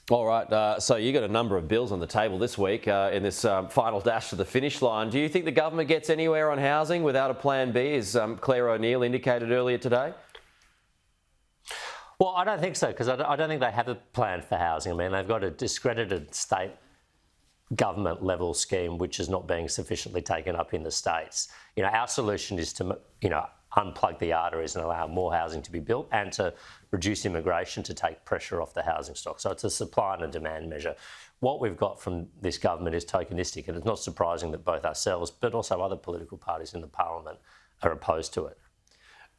All right, so you got a number of bills on the table this week in this final dash to the finish line. Do you think the government gets anywhere on housing without a plan B, as Claire O'Neill indicated earlier today? Well, I don't think so, because I don't think they have a plan for housing. I mean, they've got a discredited state government level scheme which is not being sufficiently taken up in the states. Our solution is to, unplug the arteries and allow more housing to be built and to reduce immigration to take pressure off the housing stock. So it's a supply and a demand measure. What we've got from this government is tokenistic, and it's not surprising that both ourselves but also other political parties in the parliament are opposed to it.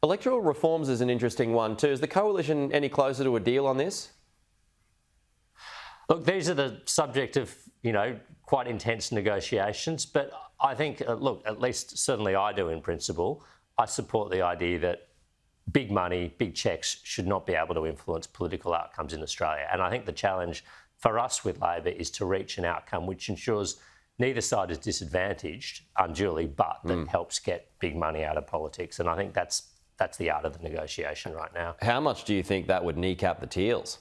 Electoral reforms is an interesting one too. Is the coalition any closer to a deal on this? Look, these are the subject of, quite intense negotiations, but I think, at least certainly I do in principle, I support the idea that big money, big cheques should not be able to influence political outcomes in Australia. And I think the challenge for us with Labor is to reach an outcome which ensures neither side is disadvantaged unduly, but that helps get big money out of politics. And I think that's the art of the negotiation right now. How much do you think that would kneecap the Teals?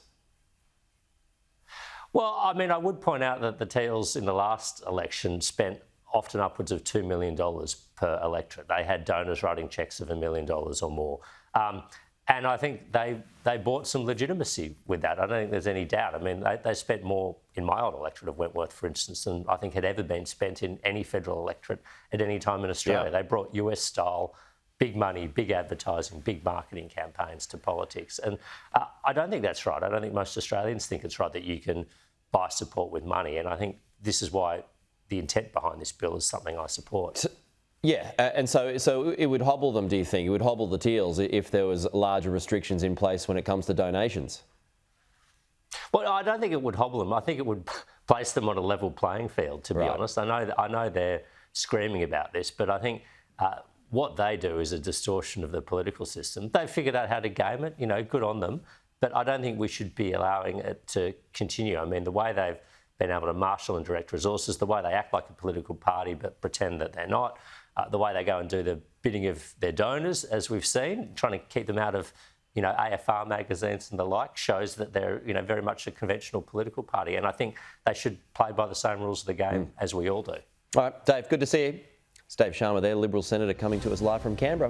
Well, I mean, I would point out that the Teals in the last election spent often upwards of $2 million per electorate. They had donors writing cheques of $1 million or more. And I think they bought some legitimacy with that. I don't think there's any doubt. I mean, they spent more in my old electorate of Wentworth, for instance, than I think had ever been spent in any federal electorate at any time in Australia. Yeah. They brought US-style big money, big advertising, big marketing campaigns to politics. And I don't think that's right. I don't think most Australians think it's right that you can buy support with money. And I think this is why the intent behind this bill is something I support. Yeah, and so it would hobble them, do you think? It would hobble the Teals if there was larger restrictions in place when it comes to donations? Well, I don't think it would hobble them. I think it would place them on a level playing field, to be honest. I know they're screaming about this, but I think what they do is a distortion of the political system. They've figured out how to game it, good on them, but I don't think we should be allowing it to continue. I mean, the way they've been able to marshal and direct resources, the way they act like a political party but pretend that they're not, the way they go and do the bidding of their donors, as we've seen, trying to keep them out of, AFR magazines and the like, shows that they're, very much a conventional political party. And I think they should play by the same rules of the game as we all do. All right, Dave, good to see you. It's Dave Sharma there, Liberal Senator, coming to us live from Canberra.